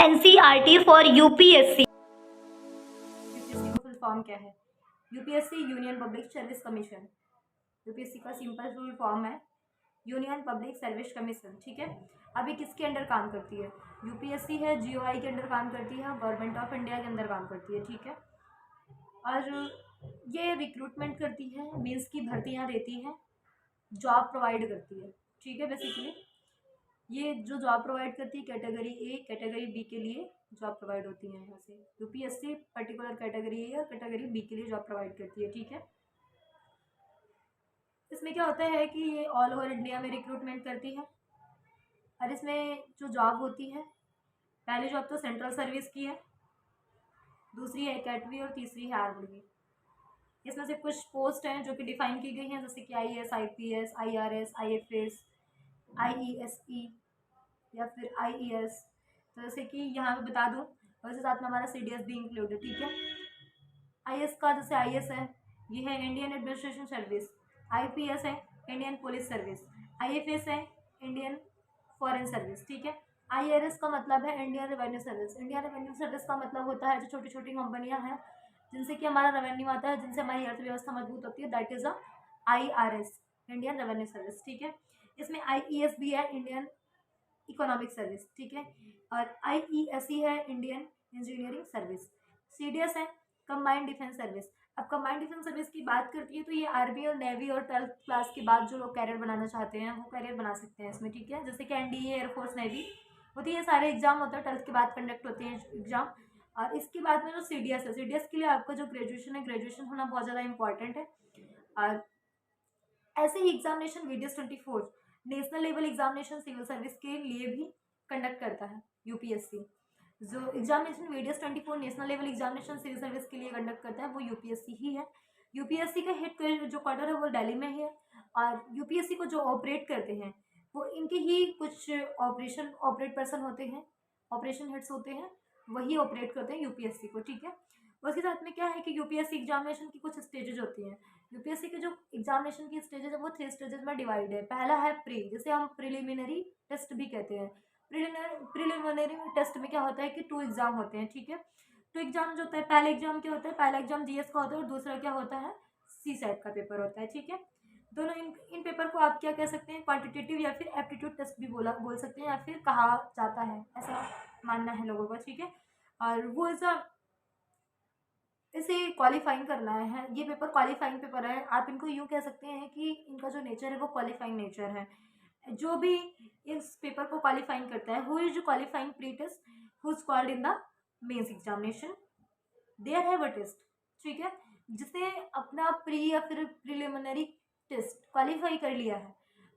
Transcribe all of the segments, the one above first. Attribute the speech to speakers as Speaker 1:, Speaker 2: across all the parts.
Speaker 1: NCERT for UPSC.
Speaker 2: UPSC का full form क्या है? UPSC union public service commission. UPSC का सिंपल फुल फॉर्म है यूनियन पब्लिक सर्विस कमीशन। ठीक है, अभी किसके अंडर काम करती है? यूपीएससी है, जीओआई के अंडर काम करती है, गवर्नमेंट ऑफ इंडिया के अंदर काम करती है। ठीक है, और ये रिक्रूटमेंट करती है, मीन्स की भर्तियाँ देती है, जॉब प्रोवाइड करती है। ठीक है, बेसिकली ये जो जॉब प्रोवाइड करती है कैटेगरी ए कैटेगरी बी के लिए जॉब प्रोवाइड होती है। यहाँ से यूपीएससी पर्टिकुलर कैटेगरी ए और कैटेगरी बी के लिए जॉब प्रोवाइड करती है। ठीक है, इसमें क्या होता है कि ये ऑल ओवर इंडिया में रिक्रूटमेंट करती है, और इसमें जो जॉब होती है, पहली जॉब तो सेंट्रल सर्विस की है, दूसरी है एकेडमी और तीसरी है आर्मी की। इसमें से कुछ पोस्ट हैं जो कि डिफाइन की गई हैं, जैसे कि IAS, IPS, IRS, IFS, IESE या फिर IES। तो जैसे कि यहाँ पे बता दूँ, और इसके साथ में हमारा CDS भी इंक्लूड है। ठीक है, IS का जैसे IS है, ये है इंडियन एडमिनिस्ट्रेशन सर्विस। IPS है इंडियन पुलिस सर्विस। IFS है इंडियन फॉरेन सर्विस। ठीक है, IRS का मतलब है Indian revenue service. Indian revenue service का मतलब होता है जो छोटी छोटी कंपनियां हैं जिनसे कि हमारा रेवेन्यू आता है, जिनसे हमारी अर्थव्यवस्था मजबूत होती है, that is a IRS, Indian revenue service. ठीक है, इसमें IES भी है, इंडियन इकोनॉमिक सर्विस। ठीक है, और IESE है इंडियन इंजीनियरिंग सर्विस। CDS है कंबाइंड डिफेंस सर्विस। अब कंबाइंड डिफेंस सर्विस की बात करती है तो ये आर्मी और नेवी और 12th क्लास के बाद जो लोग कैरियर बनाना चाहते हैं वो कैरियर बना सकते हैं इसमें। ठीक है, जैसे कि NDA, एयरफोर्स, नेवी होती है, सारे एग्जाम होता है 12th के बाद कंडक्ट होते हैं एग्जाम। और इसके बाद में जो CDS है, CDS के लिए आपका जो ग्रेजुएशन है, ग्रेजुएशन होना बहुत ज़्यादा इंपॉर्टेंट है। और ऐसे ही examination VDS 24 national level examination civil service के लिए भी कंडक्ट करता है यूपीएससी। जो examination VDS 24 national level examination civil service के लिए कंडक्ट करता है वो यूपीएससी ही है। यूपीएससी का हेड जो क्वार्टर है वो दिल्ली में ही है, और यूपीएससी को जो ऑपरेट करते हैं वो इनके ही कुछ ऑपरेट पर्सन होते हैं, ऑपरेशन हेड्स होते हैं, वही ऑपरेट करते हैं यूपीएससी को। ठीक है, उसके साथ में क्या है कि यूपीएससी एग्जामिनेशन की कुछ स्टेजेज होती हैं। यूपीएससी के जो एग्जामिनेशन की स्टेजेस है वो 3 स्टेजेस में डिवाइड है। पहला है प्री, जिसे हम प्रिलिमिनरी टेस्ट भी कहते हैं। प्रिलिमिनरी टेस्ट में क्या होता है कि 2 एग्जाम होते हैं। ठीक है, 2 एग्जाम जो होता है, पहला एग्जाम क्या होता है, पहला एग्जाम GS का होता है और दूसरा क्या होता है, CSAT का पेपर होता है। ठीक है, दोनों इन पेपर को आप क्या कह सकते हैं, क्वांटिटेटिव या फिर एप्टीट्यूड टेस्ट भी बोल सकते हैं, या फिर कहा जाता है, ऐसा मानना है लोगों का। ठीक है, और वो ऐसा इसे क्वालिफाइंग करना है, ये पेपर क्वालिफाइंग पेपर है। आप इनको यूँ कह सकते हैं कि इनका जो नेचर है वो क्वालिफाइंग नेचर है। जो भी इस पेपर को क्वालिफाइंग करता है, who is qualifying pre test who is called in the mains examination, there have a test. ठीक है, जिसने अपना प्री या फिर प्रिलिमिनरी टेस्ट क्वालिफाई कर लिया है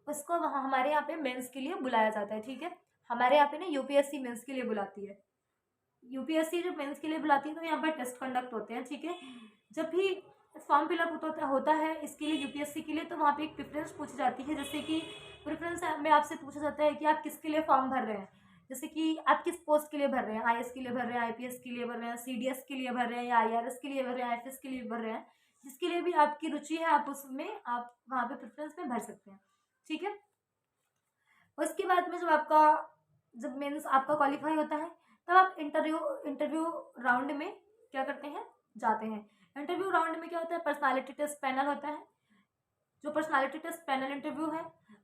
Speaker 2: उसको हमारे यहाँ पे मेंस के लिए बुलाया जाता है। ठीक है, हमारे यहाँ पे ना यूपीएससी मेंस के लिए बुलाती है। यूपीएससी जो मेंस के लिए बुलाती है तो यहाँ पर टेस्ट कंडक्ट होते हैं। ठीक है, जब भी फॉर्म फिलअप होता है इसके लिए यूपीएससी के लिए, तो वहाँ पे एक प्रेफरेंस पूछी जाती है। जैसे कि प्रेफरेंस में आपसे पूछा जाता है कि आप किसके लिए फॉर्म भर रहे हैं, जैसे कि आप किस पोस्ट के लिए भर रहे हैं, IS के लिए भर रहे हैं, IPS के लिए भर रहे हैं, CDS के लिए भर रहे हैं, या IRS के लिए भर रहे हैं, IFS के लिए भर रहे हैं, जिसके लिए भी आपकी रुचि है आप उसमें आप वहाँ पे प्रेफरेंस में भर सकते हैं। ठीक है, उसके बाद में जब मेंस आपका क्वालिफाई होता है तब आप इंटरव्यू राउंड में क्या करते हैं, जाते हैं। इंटरव्यू राउंड में क्या होता है, पर्सनालिटी टेस्ट पैनल होता है। जो पर्सनालिटी टेस्ट पैनल इंटरव्यू है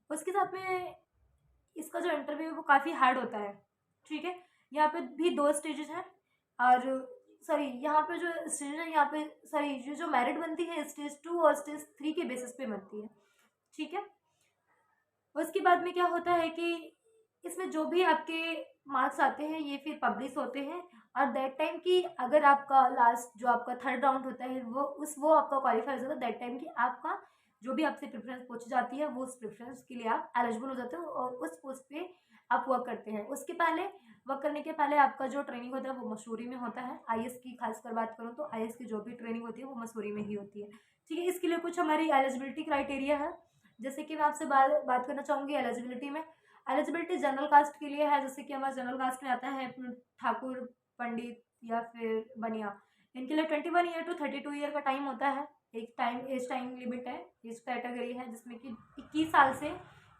Speaker 2: उसके साथ में इसका जो इंटरव्यू है वो काफ़ी हार्ड होता है। ठीक है, यहाँ पे भी 2 स्टेजेस हैं, और सॉरी यहाँ पे जो स्टेज है, यहाँ पे सॉरी जो मेरिट बनती है स्टेज 2 और स्टेज 3 के बेसिस पे बनती है। ठीक है, उसके बाद में क्या होता है कि इसमें जो भी आपके मार्क्स आते हैं ये फिर पब्लिश होते हैं, और दैट टाइम की अगर आपका लास्ट जो आपका 3rd राउंड होता है वो आपका क्वालिफाई हो जाता है, दैट टाइम की आपका जो भी आपसे प्रेफरेंस पूछी जाती है वो उस प्रेफरेंस के लिए आप एलिजिबल हो जाते हो और उस पोस्ट पे आप वर्क करते हैं। उसके पहले वर्क करने के पहले आपका जो ट्रेनिंग होता है वो मसूरी में होता है। IS की खासकर बात करूँ तो IS की जो भी ट्रेनिंग होती है वो मसूरी में ही होती है। ठीक है, इसके लिए कुछ हमारी एलिजिबिलिटी क्राइटेरिया है, जैसे कि मैं आपसे बात करना चाहूँगी एलिजिबिलिटी में। एलिजिबिलिटी जनरल कास्ट के लिए है, जैसे कि हमारा जनरल कास्ट में आता है ठाकुर, पंडित या फिर बनिया, इनके लिए 21 ईयर टू 32 ईयर का टाइम होता है। एक एज टाइम लिमिट है, एज कैटेगरी है जिसमें कि 21 साल से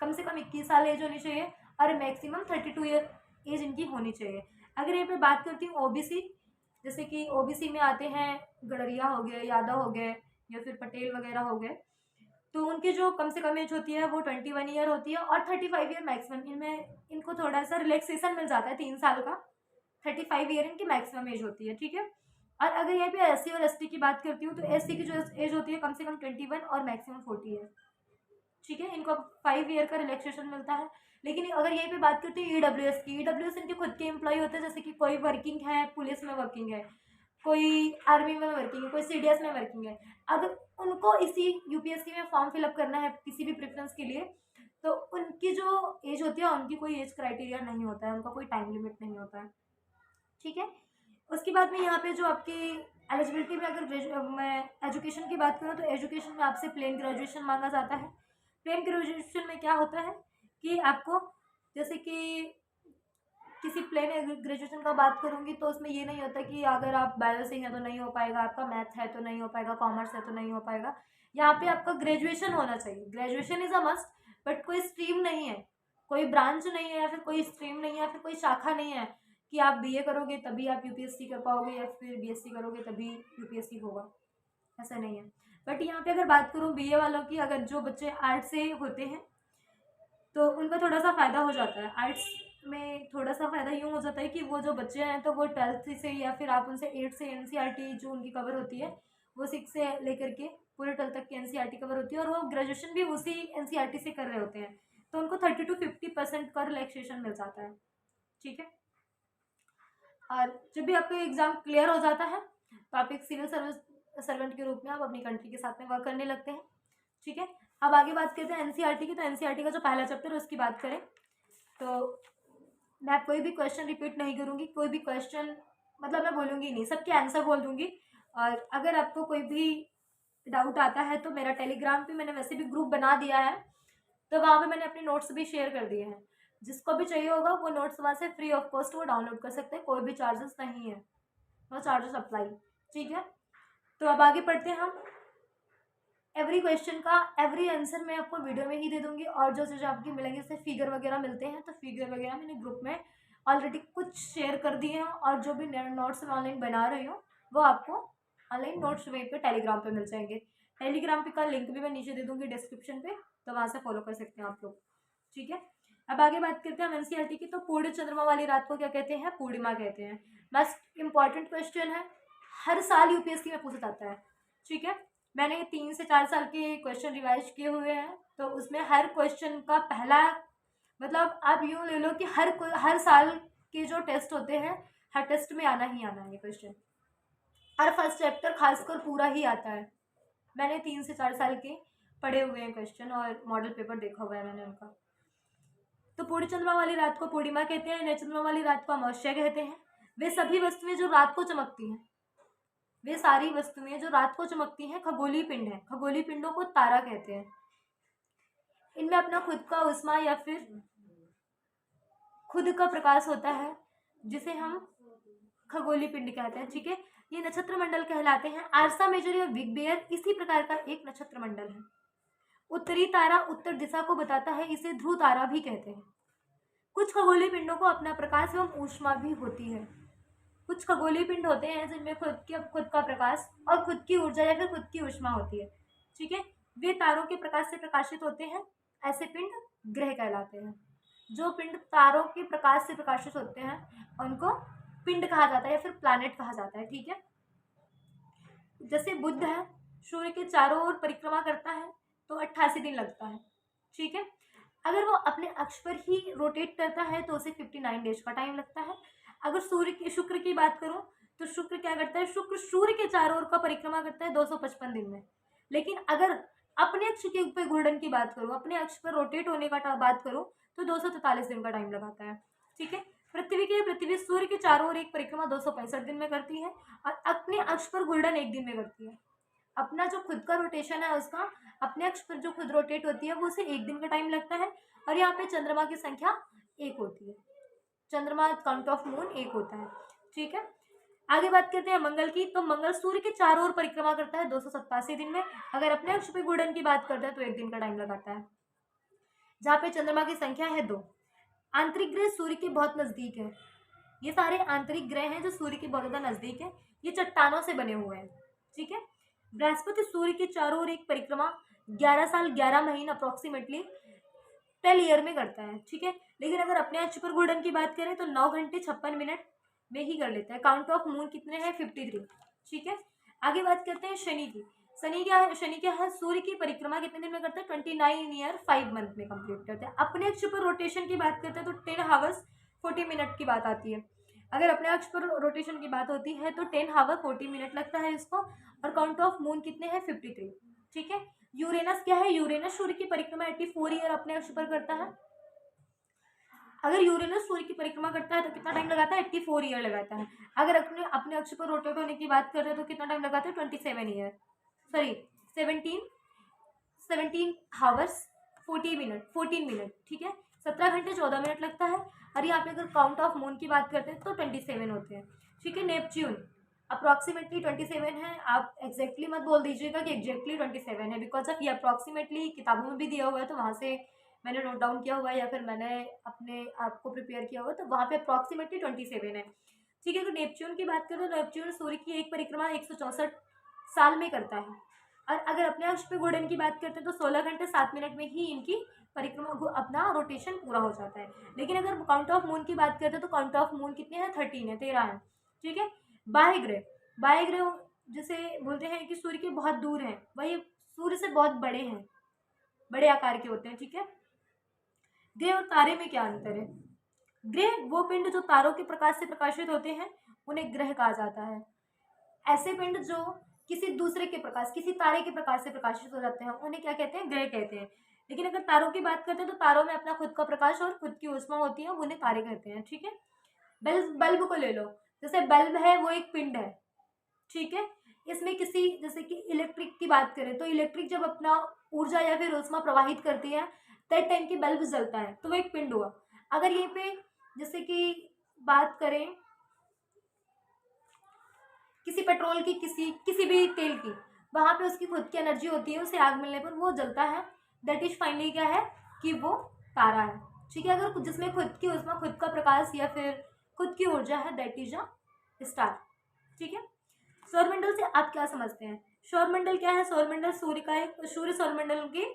Speaker 2: कम 21 साल एज होनी चाहिए और मैक्सिमम 32 ईयर एज इनकी होनी चाहिए। अगर यहाँ पे बात करती हूँ ओबीसी, जैसे कि ओबीसी में आते हैं गडरिया हो गए, यादव हो गए या फिर पटेल वगैरह हो गए, तो उनकी जो कम से कम एज होती है वो 21 ईयर होती है और 35 ईयर मैक्सिमम। इनमें इनको थोड़ा सा रिलैक्सेशन मिल जाता है 3 साल का। 35 ईयर इनकी मैक्सिमम एज होती है, ठीक है। और अगर यहाँ पे एससी और एसटी की बात करती हूँ तो एससी की जो एज होती है कम से कम 21 और मैक्सिमम 40 है, ठीक है। इनको 5 ईयर का रिलैक्सेशन मिलता है। लेकिन अगर यहीं पे बात करते हैं ईडब्ल्यूएस की, ईडब्ल्यूएस इनके खुद के एम्प्लॉय होते हैं, जैसे कि कोई वर्किंग है पुलिस में वर्किंग है, कोई आर्मी में वर्किंग है, कोई सीडीएस में वर्किंग है। अगर उनको इसी यूपीएससी में फॉर्म फिलअप करना है किसी भी प्रेफरेंस के लिए, तो उनकी जो एज होती है उनकी कोई एज क्राइटेरिया नहीं होता है, उनका कोई टाइम लिमिट नहीं होता है, ठीक है। उसके बाद में यहाँ पे जो आपकी एलिजिबिलिटी में अगर मैं एजुकेशन की बात करूँ तो एजुकेशन में आपसे प्लेन ग्रेजुएशन मांगा जाता है। प्लेन ग्रेजुएशन में क्या होता है कि आपको, जैसे कि किसी प्लेन ग्रेजुएशन का बात करूँगी तो उसमें ये नहीं होता कि अगर आप बायो से हैं तो नहीं हो पाएगा, आपका मैथ है तो नहीं हो पाएगा, कॉमर्स है तो नहीं हो पाएगा। यहाँ पे आपका ग्रेजुएशन होना चाहिए, graduation is a must, but कोई स्ट्रीम नहीं है, कोई ब्रांच नहीं है या फिर कोई स्ट्रीम नहीं है या फिर कोई शाखा नहीं है कि आप बीए करोगे तभी आप यूपीएससी कर पाओगे या फिर बीएससी करोगे तभी यूपीएससी होगा, ऐसा नहीं है। बट यहाँ पे अगर बात करूँ बीए वालों की, अगर जो बच्चे आर्ट्स से होते हैं तो उनका थोड़ा सा फ़ायदा हो जाता है। आर्ट्स में थोड़ा सा फ़ायदा यूँ हो जाता है कि वो जो बच्चे हैं तो वो 12th से या फिर आप उनसे 8 से एनसीईआरटी जो उनकी कवर होती है वो 6 से लेकर के पूरे 12 तक की एनसीईआरटी कवर होती है और वो ग्रेजुएशन भी उसी एनसीईआरटी से कर रहे होते हैं, तो उनको 30 to 50% का रिलैक्सेशन मिल जाता है, ठीक है। और जब भी आपका एग्ज़ाम क्लियर हो जाता है तो आप एक सिविल सर्वेंट के रूप में आप अपनी कंट्री के साथ में वर्क करने लगते हैं, ठीक है। अब आगे बात करते हैं एनसीईआरटी की। तो एनसीईआरटी का जो पहला चैप्टर है उसकी बात करें तो मैं कोई भी क्वेश्चन रिपीट नहीं करूँगी, कोई भी क्वेश्चन मतलब मैं बोलूँगी नहीं, सबके आंसर बोल दूँगी। और अगर आपको कोई भी डाउट आता है तो मेरा टेलीग्राम पे मैंने वैसे भी ग्रुप बना दिया है, तो वहाँ पे मैंने अपने नोट्स भी शेयर कर दिए हैं। जिसको भी चाहिए होगा वो नोट्स वहाँ से फ्री ऑफ कॉस्ट वो डाउनलोड कर सकते हैं, कोई भी चार्जेस नहीं है, नो चार्जेस अप्लाई, ठीक है। तो अब आगे पढ़ते हैं हम। एवरी क्वेश्चन का एवरी आंसर मैं आपको वीडियो में ही दे दूंगी, और जो चीज़ें आपकी मिलेंगी जैसे फिगर वगैरह मिलते हैं तो फिगर वगैरह मैंने ग्रुप में ऑलरेडी कुछ शेयर कर दिए हैं, और जो भी नोट्स मैं ऑनलाइन बना रही हूँ वो आपको ऑनलाइन नोट्स वे पे टेलीग्राम पे मिल जाएंगे। टेलीग्राम पे का लिंक भी मैं नीचे दे दूंगी डिस्क्रिप्शन पे, तो वहाँ से फॉलो कर सकते हैं आप लोग, ठीक है। अब आगे बात करते हैं हम एनसीईआरटी की। तो पूर्ण चंद्रमा वाली रात को क्या कहते हैं? पूर्णिमा कहते हैं। मस्ट इम्पॉर्टेंट क्वेश्चन है, हर साल यूपीएससी में पूछा जाता है, ठीक है। मैंने 3 से 4 साल के क्वेश्चन रिवाइज किए हुए हैं, तो उसमें हर क्वेश्चन का पहला मतलब आप यूँ ले लो कि हर साल के जो टेस्ट होते हैं हर टेस्ट में आना ही आना है ये क्वेश्चन, हर फर्स्ट चैप्टर खासकर पूरा ही आता है। मैंने 3 से 4 साल के पढ़े हुए हैं क्वेश्चन और मॉडल पेपर देखा हुआ है मैंने उनका। तो पूर्ण चंद्रमा वाली रात को पूर्णिमा कहते हैं, नए चंद्रमा वाली रात को अमावस्या कहते हैं। वे सभी वस्तुएं जो रात को चमकती हैं, वे सारी वस्तुएं जो रात को चमकती हैं खगोलीय पिंड है, खगोलीय पिंडों को तारा कहते हैं। इनमें अपना खुद का उष्मा या फिर खुद का प्रकाश होता है जिसे हम खगोलीय पिंड कहते हैं, ठीक है। ये नक्षत्र मंडल कहलाते हैं। आर्सा मेजर या बिग बेयर इसी प्रकार का एक नक्षत्र मंडल है। उत्तरी तारा उत्तर दिशा को बताता है, इसे ध्रुव तारा भी कहते हैं। कुछ खगोलीय पिंडों को अपना प्रकाश एवं ऊष्मा भी होती है। कुछ खगोलीय पिंड होते हैं जिनमें खुद का प्रकाश और खुद की ऊर्जा या फिर खुद की ऊष्मा होती है, ठीक है। वे तारों के प्रकाश से प्रकाशित होते हैं, ऐसे पिंड ग्रह कहलाते हैं। जो पिंड तारों के प्रकाश से प्रकाशित होते हैं उनको पिंड कहा जाता है या फिर प्लैनेट कहा जाता है, ठीक है। जैसे बुध है, सूर्य के चारों ओर परिक्रमा करता है तो 88 दिन लगता है, ठीक है। अगर वो अपने अक्ष पर ही रोटेट करता है तो उसे 59 डेज का टाइम लगता है। अगर शुक्र की बात करूं तो शुक्र क्या करता है? शुक्र सूर्य के चारों ओर का परिक्रमा करता है 255 दिन में। लेकिन अगर अपने अक्ष के ऊपर घूर्णन की बात करूं, अपने अक्ष पर रोटेट होने का बात करूं तो 243 दिन का टाइम लगाता है, ठीक है। पृथ्वी सूर्य के चारों ओर एक परिक्रमा 265 दिन में करती है और अपने अक्ष पर घूर्णन 1 दिन में करती है। अपना जो खुद का रोटेशन है उसका अपने अक्ष पर जो खुद रोटेट होती है वो उसे 1 दिन का टाइम लगता है। और यहाँ पे चंद्रमा की संख्या 1 होती है, चंद्रमा काउंट ऑफ मून 1 होता है, ठीक है। आगे बात करते हैं मंगल की। तो मंगल सूर्य के चारों ओर परिक्रमा करता है 287 दिन में। अगर अपने अक्ष पर घूर्णन की बात करते हैं तो 1 दिन का टाइम लगाता है। जहाँ पे चंद्रमा की संख्या है 2। आंतरिक ग्रह सूर्य के बहुत नजदीक है। ये सारे आंतरिक ग्रह हैं जो सूर्य के बहुत ज़्यादा नज़दीक है। ये चट्टानों से बने हुए हैं, ठीक है। बृहस्पति सूर्य के चारों ओर एक परिक्रमा 11 साल 11 महीने अप्रोक्सीमेटली 12 ईयर में करता है, ठीक है। लेकिन अगर अपने अक्ष पर घूर्णन की बात करें तो 9 घंटे 56 मिनट में ही कर लेता है। काउंट ऑफ मून कितने हैं? 53, ठीक है। आगे बात करते हैं शनि की। शनि क्या है? सूर्य की परिक्रमा कितने दिन में करता है? 29 ईयर 5 मंथ में कंप्लीट करता है। अपने अक्ष पर रोटेशन की बात करते हैं तो 10 हावर्स 40 मिनट की बात आती है। अगर अपने अक्ष पर रोटेशन की बात होती है तो 10 हावर 40 मिनट लगता है इसको। और काउंट ऑफ मून कितने हैं? 53, ठीक है। यूरेनस क्या है? यूरेनस सूर्य की परिक्रमा 84 ईयर अपने अक्ष पर करता है। अगर यूरेनस सूर्य की परिक्रमा करता है तो कितना टाइम लगाता है? 84 ईयर लगाता है। अगर अपने अपने अक्ष पर रोटेट होने की बात कर रहे हैं तो कितना टाइम लगाता है? 27 ईयर, सॉरी 17 हावर्स 14 मिनट, ठीक है। 17 घंटे 14 मिनट लगता है। और यहाँ पे अगर काउंट ऑफ मून की बात करते हैं तो 27 होते हैं, ठीक है। नेपच्यून अप्रॉक्सीमेटली 27 है। आप एग्जैक्टली मत बोल दीजिएगा कि एग्जैक्टली 27 है, बिकॉज ऑफ ये अप्रॉक्सीमेटली किताबों में भी दिया हुआ है तो वहाँ से मैंने नोट डाउन किया हुआ है या फिर मैंने अपने आप को प्रिपेयर किया हुआ है, तो वहाँ पे अप्रॉक्सीमेटली 27 है, ठीक है। तो नेपच्यून की बात करें तो नेपच्यून सूर्य की एक परिक्रमा 164 साल में करता है। और अगर अपने अक्ष पे घूर्णन की बात करते हैं तो 16 घंटे 7 मिनट में ही इनकी परिक्रमा अपना रोटेशन पूरा हो जाता है। लेकिन अगर काउंट ऑफ मून की बात करते हैं तो काउंट ऑफ मून कितने हैं? 13 है, ठीक है। बाह्य ग्रह जिसे बोलते हैं कि सूर्य के बहुत दूर हैं, वही सूर्य से बहुत बड़े हैं, बड़े आकार के होते हैं, ठीक है। ग्रह और तारे में क्या अंतर है? ग्रह वो पिंड जो तारों के प्रकाश से प्रकाशित होते हैं उन्हें ग्रह कहा जाता है। ऐसे पिंड जो किसी दूसरे के प्रकाश, किसी तारे के प्रकाश से प्रकाशित हो जाते हैं उन्हें क्या कहते हैं? ग्रह कहते हैं। लेकिन अगर तारों की बात करते हैं तो तारों में अपना खुद का प्रकाश और खुद की ऊष्मा होती है, उन्हें तारे कहते हैं, ठीक है। बल्ब को ले लो, जैसे बल्ब है वो एक पिंड है, ठीक है। इसमें किसी जैसे कि इलेक्ट्रिक की बात करें तो इलेक्ट्रिक जब अपना ऊर्जा या फिर ऊष्मा प्रवाहित करती है तब टाइम की बल्ब जलता है, तो वो एक पिंड हुआ। अगर ये पे जैसे कि बात करें किसी पेट्रोल की, किसी भी तेल की, वहाँ पे उसकी खुद की एनर्जी होती है, उसे आग मिलने पर वो जलता है। दैट इज फाइनली क्या है कि वो तारा है, ठीक है। अगर जिसमें खुद की ऊष्मा, खुद का प्रकाश या फिर खुद की ऊर्जा है, दैट इज अ स्टार, ठीक है। सौरमंडल से आप क्या समझते हैं? सौरमंडल क्या है? सौरमंडल सूर्य का एक, सूर्य सौरमंडल के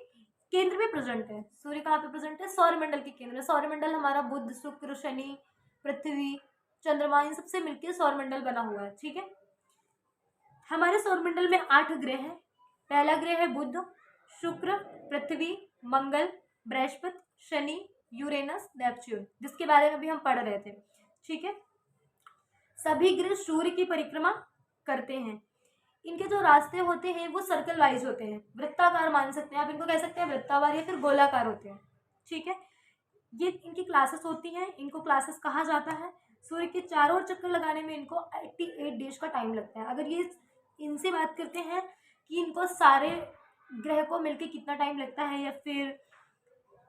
Speaker 2: केंद्र में प्रेजेंट है। सूर्य कहाँ पे प्रेजेंट है? सौरमंडल के केंद्र में। सौरमंडल हमारा बुध, शुक्र, शनि, पृथ्वी, चंद्रमा, इन सबसे मिलकर सौरमंडल बना हुआ है, ठीक है। हमारे सौरमंडल में 8 ग्रह हैं। पहला ग्रह है बुध, शुक्र, पृथ्वी, मंगल, बृहस्पति, शनि, यूरेनस, नेपच्यून, जिसके बारे में भी हम पढ़ रहे थे, ठीक है। सभी ग्रह सूर्य की परिक्रमा करते हैं। इनके जो रास्ते होते हैं वो सर्कल वाइज होते हैं, वृत्ताकार मान सकते हैं आप इनको, कह सकते हैं वृत्ताकार या फिर गोलाकार होते हैं, ठीक है। ये इनकी क्लासेस होती हैं, इनको क्लासेस कहा जाता है। सूर्य के चारों ओर चक्कर लगाने में इनको 88 डेज का टाइम लगता है। अगर ये इनसे बात करते हैं कि इनको सारे ग्रह को मिलके कितना टाइम लगता है या फिर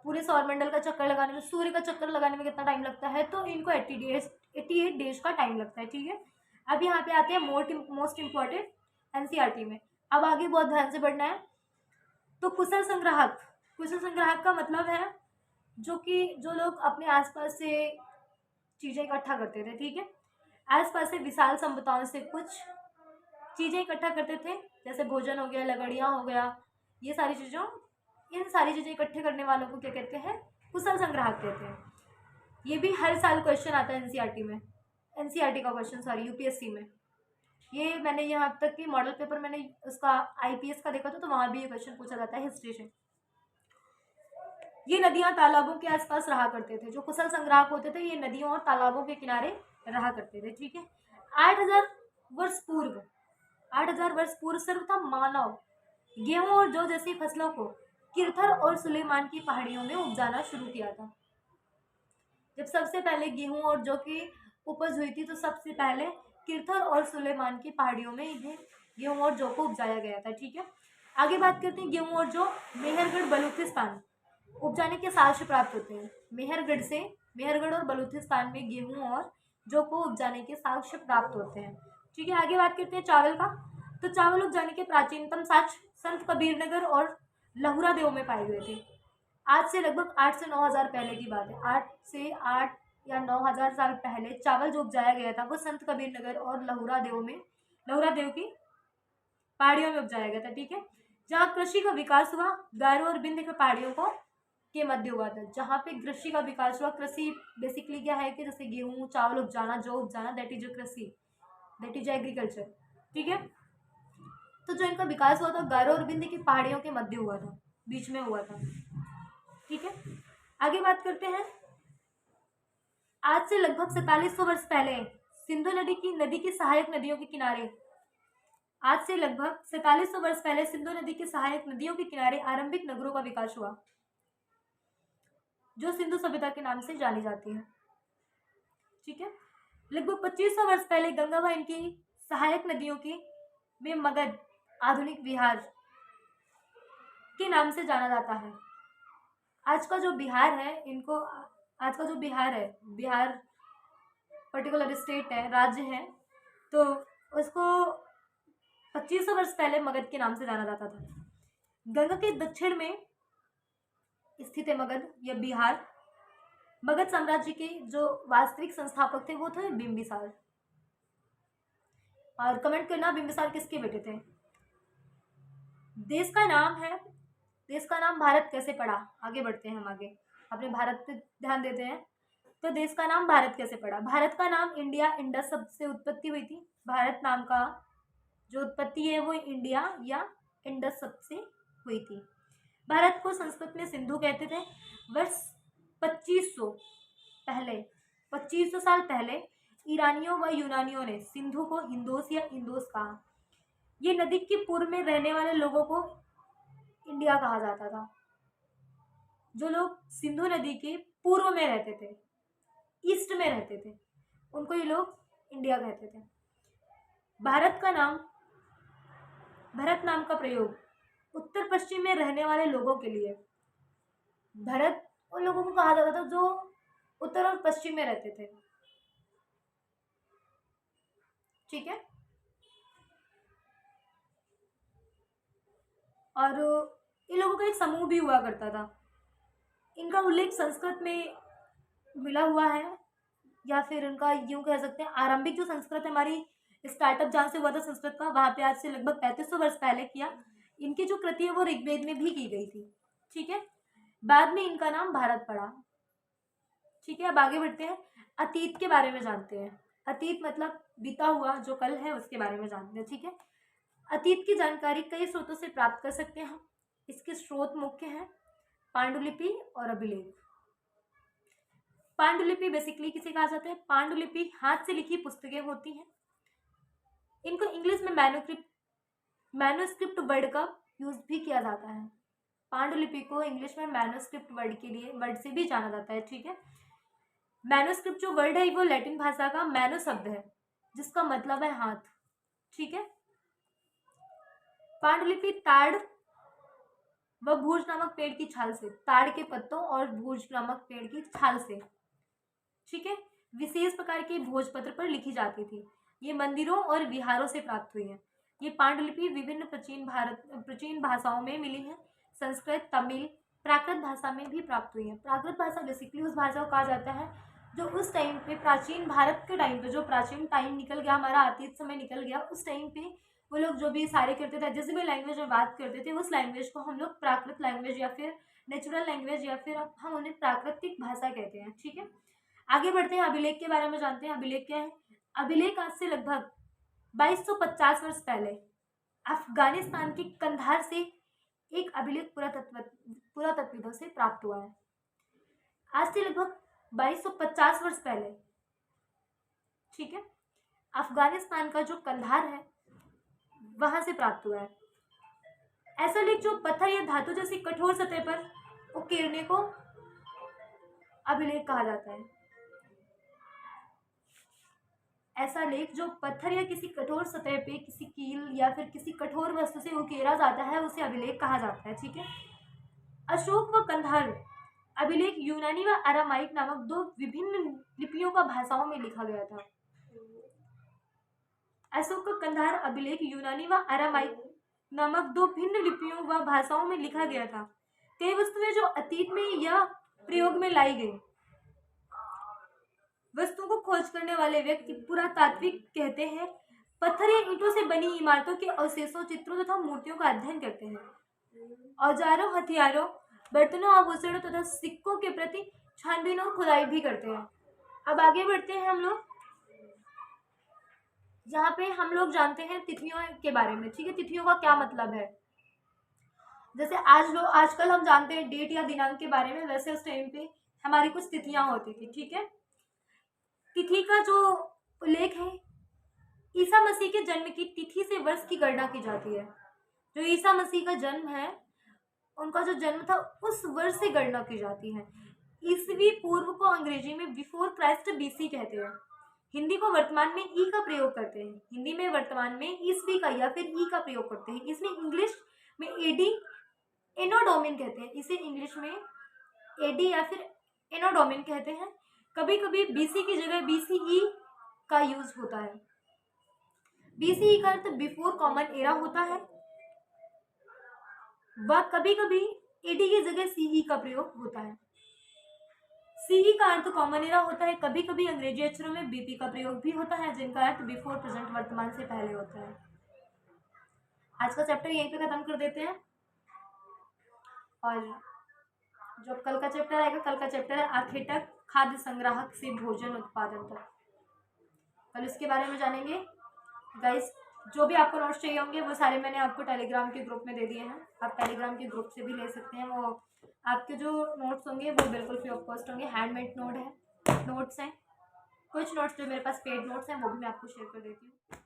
Speaker 2: पूरे सौरमंडल का चक्कर लगाने में, सूर्य का चक्कर लगाने में कितना टाइम लगता है, तो इनको 88 डेज का टाइम लगता है, ठीक है। अब यहाँ पे आते हैं मोस्ट इम्पॉर्टेंट एनसीईआरटी में। अब आगे बहुत ध्यान से पढ़ना है। तो कुशल संग्राहक का मतलब है जो लोग अपने आसपास से चीज़ें इकट्ठा करते थे, ठीक है। आसपास से विशाल संपदाओं से कुछ चीज़ें इकट्ठा करते थे, जैसे भोजन हो गया, लकड़ियाँ हो गया, ये सारी चीज़ों इन सारी चीज़ें इकट्ठे करने वालों को क्या कहते हैं? कुशल संग्राहक कहते हैं। ये भी हर साल क्वेश्चन आता है एनसीईआरटी में, एनसीईआरटी का क्वेश्चन, सॉरी यूपीएससी में। ये मैंने यहाँ तक कि मॉडल पेपर मैंने उसका आईपीएस का देखा था, तो वहाँ भी ये क्वेश्चन पूछा जाता है हिस्ट्री से। ये नदियाँ तालाबों के आसपास रहा करते थे। जो कुशल संग्राहक होते थे ये नदियों और तालाबों के किनारे रहा करते थे, ठीक है। 8000 वर्ष पूर्व 8000 वर्ष पूर्व सर्वप्रथम मानव गेहूं और जौ जैसी फसलों को किरथर और सुलेमान की पहाड़ियों में उपजाना शुरू किया था। जब सबसे पहले गेहूं और जौ की उपज हुई थी तो सबसे पहले किरथर और सुलेमान की पहाड़ियों में इन्हें गेहूं और जौ को उपजाया गया था, ठीक है। आगे बात करते हैं गेहूं और जौ मेहरगढ़ बलूचिस्तान उपजाने के साक्ष्य प्राप्त होते हैं। मेहरगढ़ और बलूचिस्तान में गेहूं और जौ को उपजाने के साक्ष्य प्राप्त होते हैं, ठीक है। आगे बात करते हैं चावल का। तो चावल उपजाने के प्राचीनतम साक्ष्य संत कबीरनगर और लहुरा देव में पाए गए थे। आज से लगभग 8 से 9 हज़ार पहले की बात है। 8 से 8 या 9000 साल पहले चावल जो उपजाया गया था वो संत कबीर नगर और लहुरा देव की पहाड़ियों में उपजाया गया था। ठीक है, जहाँ कृषि का विकास हुआ गारो और बिंद के पहाड़ियों को के मध्य हुआ था। जहाँ पे कृषि का विकास हुआ, कृषि बेसिकली क्या है कि जैसे गेहूं चावल उपजाना, जौ उपजाना, दैट इज कृषि, दैट इज एग्रीकल्चर। ठीक है, तो जो इनका विकास हुआ था गारो और बिंद की पहाड़ियों के मध्य हुआ था, बीच में हुआ था। ठीक है, आगे बात करते हैं। आज से लगभग 4700 वर्ष पहले सिंधु नदी की सहायक नदियों के किनारे आज से लगभग 4700 वर्ष पहले सिंधु नदी की सहायक नदियों के किनारे आरंभिक नगरों का विकास हुआ, जो सिंधु सभ्यता के नाम से जानी जाती है। ठीक है, लगभग 2500 वर्ष पहले गंगा व इनकी सहायक नदियों के में मगध आधुनिक बिहार के नाम से जाना जाता है। आज का जो बिहार है, बिहार पर्टिकुलर स्टेट है, राज्य है, तो उसको 2500 वर्ष पहले मगध के नाम से जाना जाता था। गंगा के दक्षिण में स्थित है मगध या बिहार। मगध साम्राज्य के जो वास्तविक संस्थापक थे वो थे बिंबिसार। और कमेंट करना बिंबिसार किसके बेटे थे। देश का नाम भारत कैसे पड़ा। आगे बढ़ते हैं हम आगे, अपने भारत पे ध्यान देते हैं। तो देश का नाम भारत कैसे पड़ा। भारत का नाम इंडिया इंडस शब्द से उत्पत्ति हुई थी। भारत नाम का जो उत्पत्ति है वो इंडिया या इंडस शब्द से हुई थी। भारत को संस्कृत में सिंधु कहते थे। वर्ष 2500 साल पहले ईरानियों व यूनानियों ने सिंधु को हिंदोस या इंदोस कहा। ये नदी के पूर्व में रहने वाले लोगों को इंडिया कहा जाता था। जो लोग सिंधु नदी के पूर्व में रहते थे, ईस्ट में रहते थे, उनको ये लोग इंडिया कहते थे। भारत नाम का प्रयोग उत्तर पश्चिम में रहने वाले लोगों के लिए, भारत उन लोगों को कहा जाता था जो उत्तर और पश्चिम में रहते थे। ठीक है, और इन लोगों का एक समूह भी हुआ करता था। इनका उल्लेख संस्कृत में मिला हुआ है, या फिर इनका यूं कह सकते हैं आरंभिक जो संस्कृत है, हमारी स्टार्टअप जहाँ से हुआ था संस्कृत का, वहाँ पे आज से लगभग 3500 वर्ष पहले किया। इनकी जो कृति है वो ऋग्वेद में भी की गई थी। ठीक है, बाद में इनका नाम भारत पड़ा। ठीक है, अब आगे बढ़ते हैं, अतीत के बारे में जानते हैं। अतीत मतलब बीता हुआ जो कल है उसके बारे में जानते हैं। ठीक है, अतीत की जानकारी कई स्रोतों से प्राप्त कर सकते हैं हम। इसके स्रोत मुख्य हैं पांडुलिपि और अभिलेख। पांडुलिपि बेसिकली किसे कहा जाता है। पांडुलिपि हाथ से लिखी पुस्तकें होती हैं। इनको इंग्लिश में मैन्युस्क्रिप्ट वर्ड का यूज भी किया जाता है। पांडुलिपि को इंग्लिश में मैन्युस्क्रिप्ट वर्ड से भी जाना जाता है। ठीक है, मैन्युस्क्रिप्ट जो वर्ड है वो लैटिन भाषा का मैनो शब्द है, जिसका मतलब है हाथ। ठीक है, पांडुलिपि ताड़ व भूज नामक पेड़ की छाल से, ताड़ के पत्तों और भूज नामक पेड़ की छाल से, ठीक है, विशेष प्रकार के भोजपत्र पर लिखी जाती थी। ये मंदिरों और विहारों से प्राप्त हुई है। ये पांडुलिपि विभिन्न प्राचीन भाषाओं में मिली है। संस्कृत, तमिल, प्राकृत भाषा में भी प्राप्त हुई है। प्राकृत भाषा बेसिकली उस भाषा को कहा जाता है जो उस टाइम पे प्राचीन भारत के टाइम पे, जो प्राचीन टाइम निकल गया, हमारा अतीत समय निकल गया, उस टाइम पे वो लोग जो भी सारे करते थे, जिस भी लैंग्वेज में बात करते थे, उस लैंग्वेज को हम लोग प्राकृत लैंग्वेज या फिर नेचुरल लैंग्वेज या फिर हम उन्हें प्राकृतिक भाषा कहते हैं। ठीक है, आगे बढ़ते हैं, अभिलेख के बारे में जानते हैं। अभिलेख क्या है। अभिलेख आज से लगभग 2250 वर्ष पहले अफगानिस्तान के कंधार से एक अभिलेख पुरातत्वविदों से प्राप्त हुआ है। आज से लगभग 2250 वर्ष पहले, ठीक है, अफगानिस्तान का जो कंधार है वहां से प्राप्त हुआ है। ऐसा लेख जो पत्थर या धातु जैसी कठोर सतह पर उकेरने को अभिलेख कहा जाता है। ऐसा लेख जो पत्थर या किसी कठोर सतह पे किसी कील या फिर किसी कठोर वस्तु से उकेरा जाता है, उसे अभिलेख कहा जाता है। ठीक है, अशोक व कंधार अभिलेख यूनानी व अरामाइक नामक दो विभिन्न लिपियों का भाषाओं में लिखा गया था। अशोक का कंधार अभिलेख यूनानी व अरामाइक नामक दो भिन्न लिपियों व भाषाओं में लिखा गया था। कई वस्तुएं जो अतीत में या प्रयोग में लाई गई, वस्तुओं को खोज करने वाले व्यक्ति पुरातात्विक कहते हैं। पत्थर या ईंटों से बनी इमारतों के अवशेषों, चित्रों तथा मूर्तियों का अध्ययन करते हैं। औजारों, हथियारों, बर्तनों, आभूषणों तथा सिक्कों के प्रति छानबीन और खुदाई भी करते हैं। अब आगे बढ़ते हैं हम लोग, जहाँ पे हम लोग जानते हैं तिथियों के बारे में। ठीक है, तिथियों का क्या मतलब है। जैसे आजकल हम जानते हैं डेट या दिनांक के बारे में, वैसे उस टाइम पे हमारी कुछ तिथियां होती थी। ठीक है, तिथि का जो उल्लेख है, ईसा मसीह के जन्म की तिथि से वर्ष की गणना की जाती है। जो ईसा मसीह का जन्म है, उनका जो जन्म था उस वर्ष से गणना की जाती है। ईसवी पूर्व को अंग्रेजी में बिफोर क्राइस्ट बीसी कहते हैं। हिंदी को वर्तमान में ई का प्रयोग करते हैं। हिंदी में वर्तमान में ईसवी का या फिर ई का प्रयोग करते हैं। इसमें इंग्लिश में एडी एनो डोमिन कहते हैं। इसे इंग्लिश में एडी या फिर एनो डोमिन कहते हैं। कभी कभी बीसी की जगह बीसीई का यूज होता है। बीसीई का अर्थ बिफोर कॉमन एरा होता है, व कभी कभी एडी की जगह सीई का प्रयोग होता है। सीई का अर्थ कॉमन एरा होता है। कभी कभी अंग्रेजी अक्षरों में बीपी का प्रयोग भी होता है, जिनका अर्थ बिफोर प्रेजेंट वर्तमान से पहले होता है। आज का चैप्टर यहीं पे खत्म कर देते हैं, और जो कल का चैप्टर आएगा, कल का चैप्टर है आखेटक, खाद्य संग्राहक से भोजन उत्पादन तक। कल इसके बारे में जानेंगे। गाइस, जो भी आपको नोट्स चाहिए होंगे वो सारे मैंने आपको टेलीग्राम के ग्रुप में दे दिए हैं। आप टेलीग्राम के ग्रुप से भी ले सकते हैं। वो आपके जो नोट्स होंगे वो बिल्कुल फ्री ऑफ कॉस्ट होंगे। हैंडमेड नोट्स हैं। कुछ नोट्स जो मेरे पास पेड नोट्स हैं वो भी मैं आपको शेयर कर देती हूँ।